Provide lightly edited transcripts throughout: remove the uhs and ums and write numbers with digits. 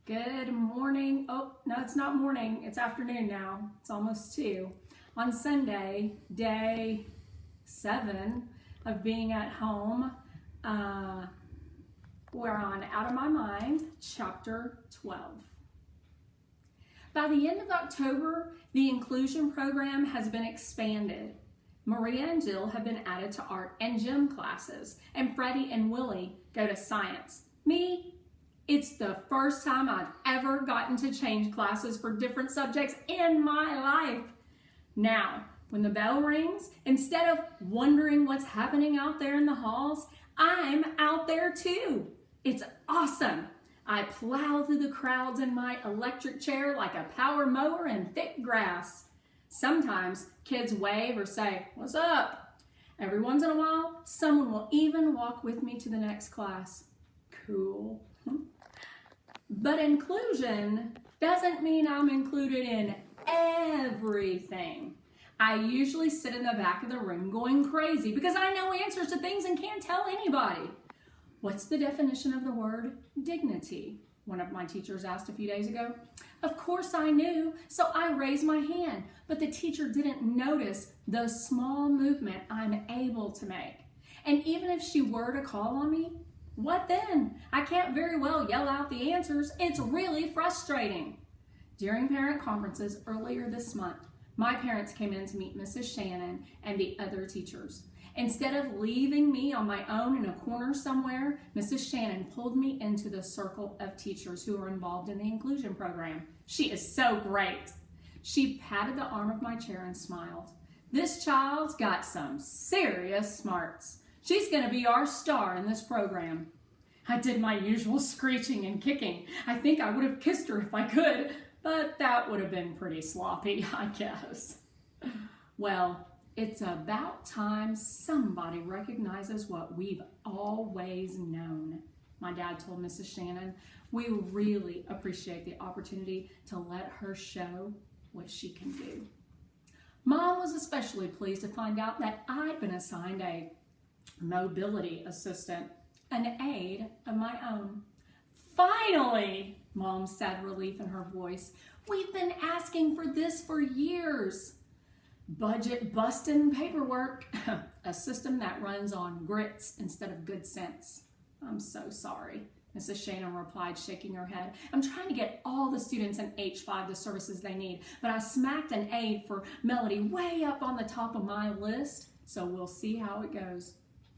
Good morning. Oh, no, it's not morning. It's afternoon now. It's almost 2. On Sunday, day 7 of being at home, we're on Out of My Mind, chapter 12. By the end of October, the inclusion program has been expanded. Maria and Jill have been added to art and gym classes, and Freddie and Willie go to science. Me, it's the first time I've ever gotten to change classes for different subjects in my life. Now, when the bell rings, instead of wondering what's happening out there in the halls, I'm out there too. It's awesome. I plow through the crowds in my electric chair like a power mower in thick grass. Sometimes kids wave or say, "What's up?" Every once in a while, someone will even walk with me to the next class. Cool. But inclusion doesn't mean I'm included in everything. I usually sit in the back of the room going crazy because I know answers to things and can't tell anybody. What's the definition of the word dignity? One of my teachers asked a few days ago. Of course I knew, so I raised my hand, but the teacher didn't notice the small movement I'm able to make. And even if she were to call on me, what then? I can't very well yell out the answers. It's really frustrating. During parent conferences earlier this month, my parents came in to meet Mrs. Shannon and the other teachers. Instead of leaving me on my own in a corner somewhere, Mrs. Shannon pulled me into the circle of teachers who are involved in the inclusion program. She is so great. She patted the arm of my chair and smiled. This child's got some serious smarts. She's going to be our star in this program. I did my usual screeching and kicking. I think I would have kissed her if I could, but that would have been pretty sloppy, I guess. Well, it's about time somebody recognizes what we've always known. My dad told Mrs. Shannon, we really appreciate the opportunity to let her show what she can do. Mom was especially pleased to find out that I'd been assigned a mobility assistant, an aide of my own. Finally, Mom said, relief in her voice. We've been asking for this for years. Budget busting paperwork, a system that runs on grits instead of good sense. I'm so sorry, Mrs. Shannon replied, shaking her head. I'm trying to get all the students in H5 the services they need, but I smacked an aide for Melody way up on the top of my list, so we'll see how it goes.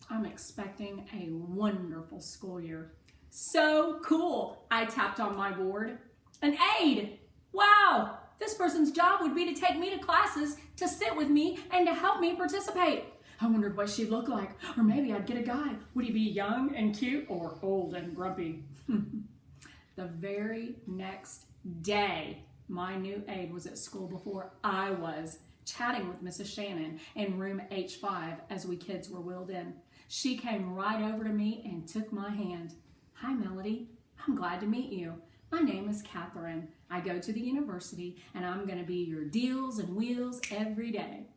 I'm expecting a wonderful school year. So cool, I tapped on my board. An aide, wow, this person's job would be to take me to classes, to sit with me, and to help me participate. I wondered what she'd look like, or maybe I'd get a guy. Would he be young and cute or old and grumpy? The very next day, my new aide was at school before I was, chatting with Mrs. Shannon in room H5 as we kids were wheeled in. She came right over to me and took my hand. Hi, Melody. I'm glad to meet you. My name is Catherine. I go to the university and I'm going to be your deals and wheels every day.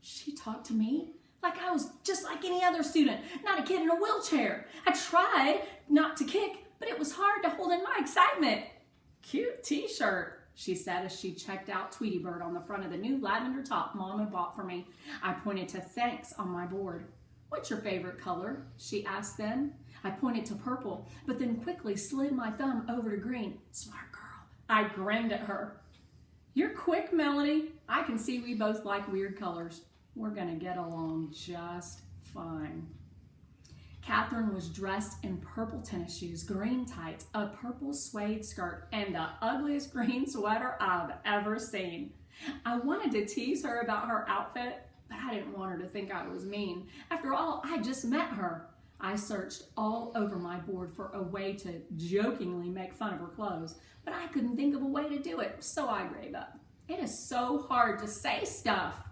She talked to me like I was just like any other student, not a kid in a wheelchair. I tried not to kick, but it was hard to hold in my excitement. Cute t-shirt, she said as she checked out Tweety Bird on the front of the new lavender top Mom had bought for me. I pointed to thanks on my board. What's your favorite color? She asked then. I pointed to purple, but then quickly slid my thumb over to green. Smart girl. I grinned at her. You're quick, Melody. I can see we both like weird colors. We're gonna get along just fine. Catherine was dressed in purple tennis shoes, green tights, a purple suede skirt, and the ugliest green sweater I've ever seen. I wanted to tease her about her outfit, but I didn't want her to think I was mean. After all, I just met her. I searched all over my board for a way to jokingly make fun of her clothes, but I couldn't think of a way to do it, so I gave up. It is so hard to say stuff.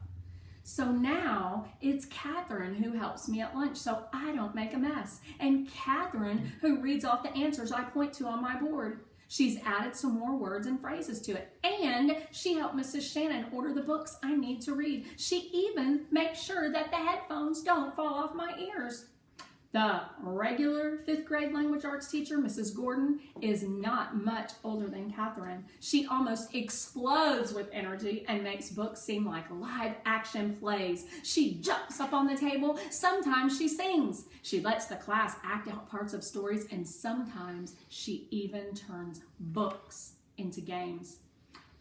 So now it's Catherine who helps me at lunch so I don't make a mess, and Catherine who reads off the answers I point to on my board. She's added some more words and phrases to it, and she helped Mrs. Shannon order the books I need to read. She even makes sure that the headphones don't fall off my ears. The regular 5th grade language arts teacher, Mrs. Gordon, is not much older than Catherine. She almost explodes with energy and makes books seem like live action plays. She jumps up on the table. Sometimes she sings. She lets the class act out parts of stories, and sometimes she even turns books into games.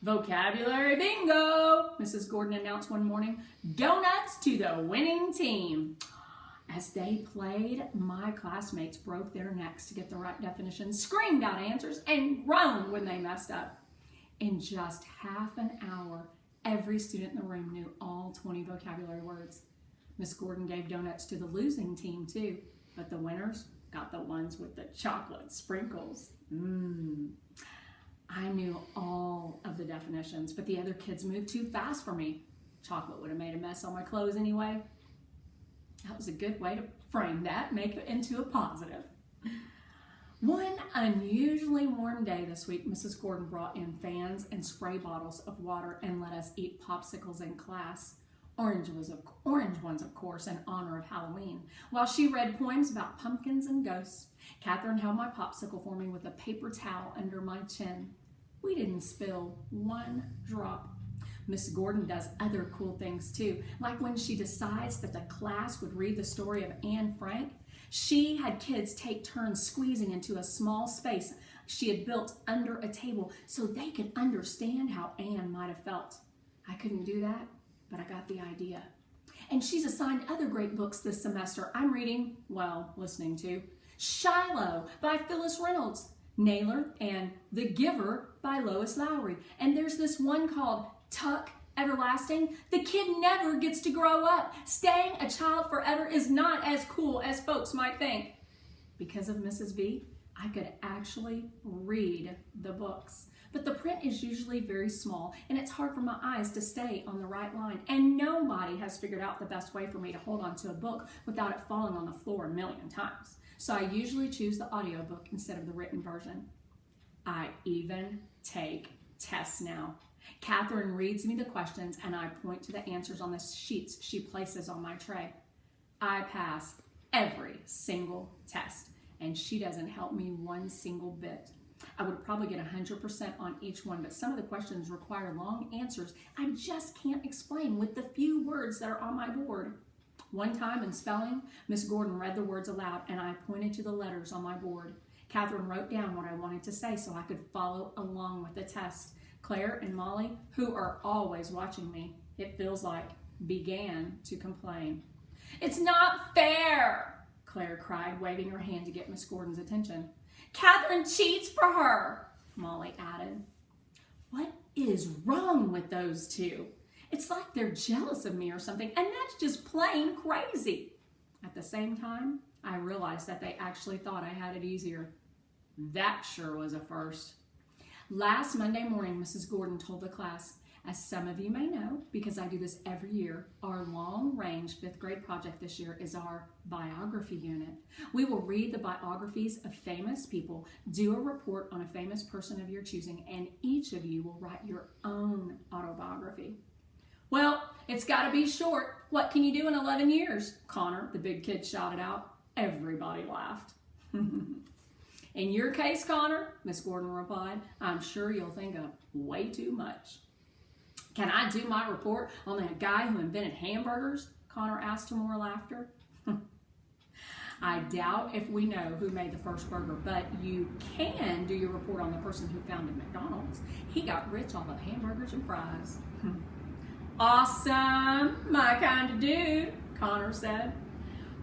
Vocabulary bingo, Mrs. Gordon announced one morning. Donuts to the winning team. As they played, my classmates broke their necks to get the right definitions, screamed out answers, and groaned when they messed up. In just half an hour, every student in the room knew all 20 vocabulary words. Miss Gordon gave donuts to the losing team too, but the winners got the ones with the chocolate sprinkles. I knew all of the definitions, but the other kids moved too fast for me. Chocolate would have made a mess on my clothes anyway. That was a good way to frame that, make it into a positive. One unusually warm day this week, Mrs. Gordon brought in fans and spray bottles of water and let us eat popsicles in class. Orange ones, of course, in honor of Halloween. While she read poems about pumpkins and ghosts, Catherine held my popsicle for me with a paper towel under my chin. We didn't spill one drop. Miss Gordon does other cool things too, like when she decides that the class would read the story of Anne Frank. She had kids take turns squeezing into a small space she had built under a table so they could understand how Anne might have felt. I couldn't do that, but I got the idea. And she's assigned other great books this semester. I'm listening to Shiloh by Phyllis Reynolds, Naylor and The Giver by Lois Lowry. And there's this one called Tuck Everlasting. The kid never gets to grow up. Staying a child forever is not as cool as folks might think. Because of Mrs. V, I could actually read the books. But the print is usually very small, and it's hard for my eyes to stay on the right line. And nobody has figured out the best way for me to hold on to a book without it falling on the floor a million times. So I usually choose the audiobook instead of the written version. I even take tests now. Catherine reads me the questions, and I point to the answers on the sheets she places on my tray. I pass every single test, and she doesn't help me one single bit. I would probably get 100% on each one, but some of the questions require long answers I just can't explain with the few words that are on my board. One time in spelling, Miss Gordon read the words aloud, and I pointed to the letters on my board. Catherine wrote down what I wanted to say so I could follow along with the test. Claire and Molly, who are always watching me, it feels like, began to complain. "It's not fair," Claire cried, waving her hand to get Miss Gordon's attention. "Catherine cheats for her," Molly added. What is wrong with those two? It's like they're jealous of me or something, and that's just plain crazy. At the same time, I realized that they actually thought I had it easier. That sure was a first. Last Monday morning, Mrs. Gordon told the class, as some of you may know, because I do this every year, our long-range 5th grade project this year is our biography unit. We will read the biographies of famous people, do a report on a famous person of your choosing, and each of you will write your own autobiography. "Well, it's got to be short. What can you do in 11 years?" Connor, the big kid, shouted out. Everybody laughed. "In your case, Connor," Miss Gordon replied, "I'm sure you'll think of way too much." "Can I do my report on the guy who invented hamburgers?" Connor asked to more laughter. "I doubt if we know who made the first burger, but you can do your report on the person who founded McDonald's. He got rich off of hamburgers and fries." "Awesome, my kind of dude," Connor said.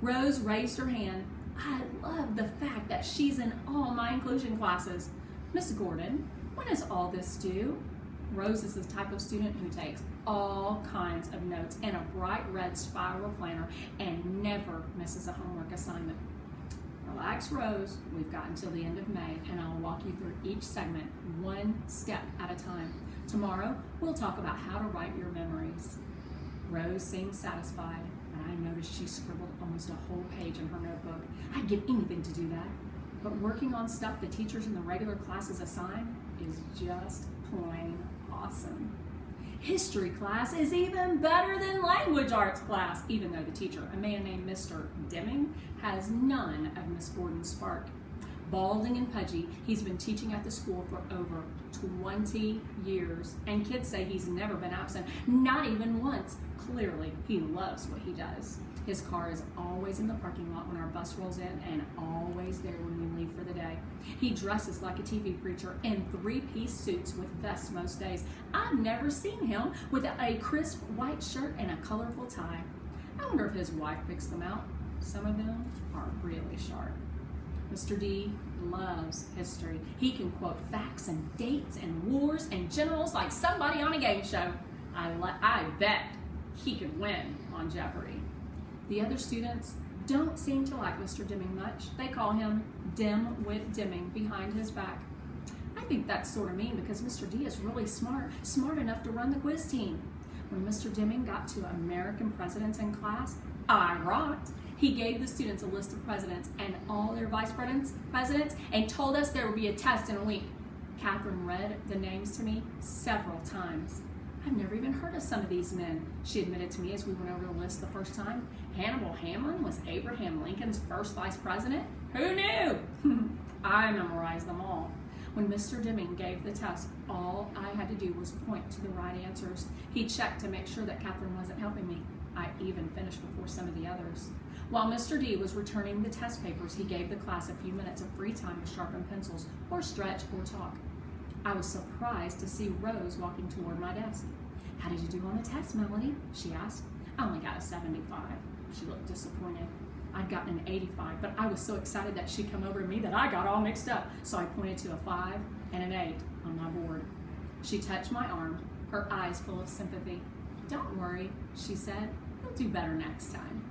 Rose raised her hand. "I love the fact that she's in all my inclusion classes. Miss Gordon, when is all this due?" Rose is the type of student who takes all kinds of notes in a bright red spiral planner and never misses a homework assignment. Relax, Rose. We've got until the end of May, and I'll walk you through each segment one step at a time. Tomorrow, we'll talk about how to write your memories. Rose seemed satisfied, but I noticed she scribbled almost a whole page in her notebook. I'd give anything to do that. But working on stuff the teachers in the regular classes assign is just plain awesome. History class is even better than language arts class, even though the teacher, a man named Mr. Deming, has none of Miss Gordon's spark. Balding and pudgy, he's been teaching at the school for over 20 years, and kids say he's never been absent, not even once. Clearly, he loves what he does. His car is always in the parking lot when our bus rolls in, and always there when we leave for the day. He dresses like a TV preacher in three-piece suits with vests most days. I've never seen him with a crisp white shirt and a colorful tie. I wonder if his wife picks them out. Some of them are really sharp. Mr. D loves history. He can quote facts and dates and wars and generals like somebody on a game show. I bet he could win on Jeopardy! The other students don't seem to like Mr. Deming much. They call him Dim-Wit Deming behind his back. I think that's sort of mean because Mr. D is really smart enough to run the quiz team. When Mr. Deming got to American presidents in class, I rocked. He gave the students a list of presidents and all their vice presidents and told us there would be a test in a week. Catherine read the names to me several times. I've never even heard of some of these men, she admitted to me as we went over the list the first time. Hannibal Hamlin was Abraham Lincoln's first vice president? Who knew? I memorized them all. When Mr. Deming gave the test, all I had to do was point to the right answers. He checked to make sure that Catherine wasn't helping me. I even finished before some of the others. While Mr. D was returning the test papers, he gave the class a few minutes of free time to sharpen pencils, or stretch, or talk. I was surprised to see Rose walking toward my desk. "How did you do on the test, Melody?" she asked. "I only got a 75. She looked disappointed. I'd gotten an 85, but I was so excited that she'd come over to me that I got all mixed up, so I pointed to a 5 and an 8 on my board. She touched my arm, her eyes full of sympathy. "Don't worry," she said. "You'll do better next time."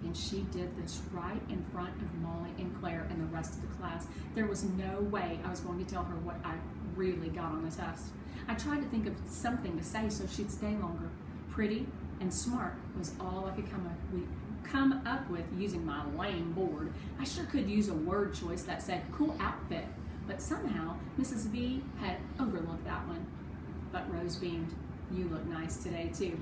And she did this right in front of Molly and Claire and the rest of the class. There was no way I was going to tell her what I really got on the test. I tried to think of something to say so she'd stay longer. Pretty and smart was all I could come up with using my lame board. I sure could use a word choice that said cool outfit, but somehow Mrs. V had overlooked that one. But Rose beamed. "You look nice today too."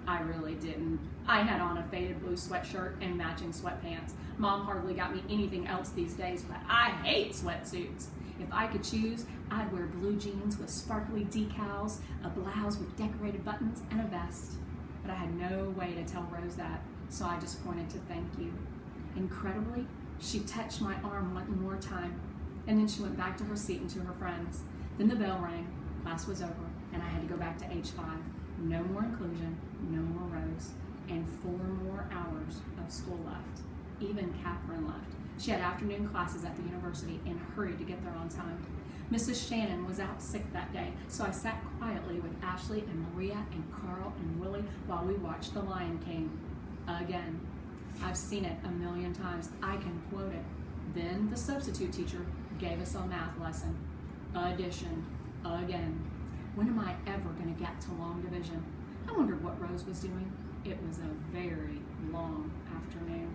I really didn't. I had on a faded blue sweatshirt and matching sweatpants. Mom hardly got me anything else these days, but I hate sweatsuits. If I could choose, I'd wear blue jeans with sparkly decals, a blouse with decorated buttons, and a vest. But I had no way to tell Rose that, so I just pointed to thank you. Incredibly, she touched my arm one more time, and then she went back to her seat and to her friends. Then the bell rang, class was over, and I had to go back to H5. No more inclusion, no more Rose, and 4 more hours of school left. Even Catherine left. She had afternoon classes at the university and hurried to get there on time. Mrs. Shannon was out sick that day, so I sat quietly with Ashley and Maria and Carl and Willie while we watched The Lion King. Again. I've seen it a million times. I can quote it. Then the substitute teacher gave us a math lesson. Addition. Again. When am I ever going to get to long division? I wondered what Rose was doing. It was a very long afternoon.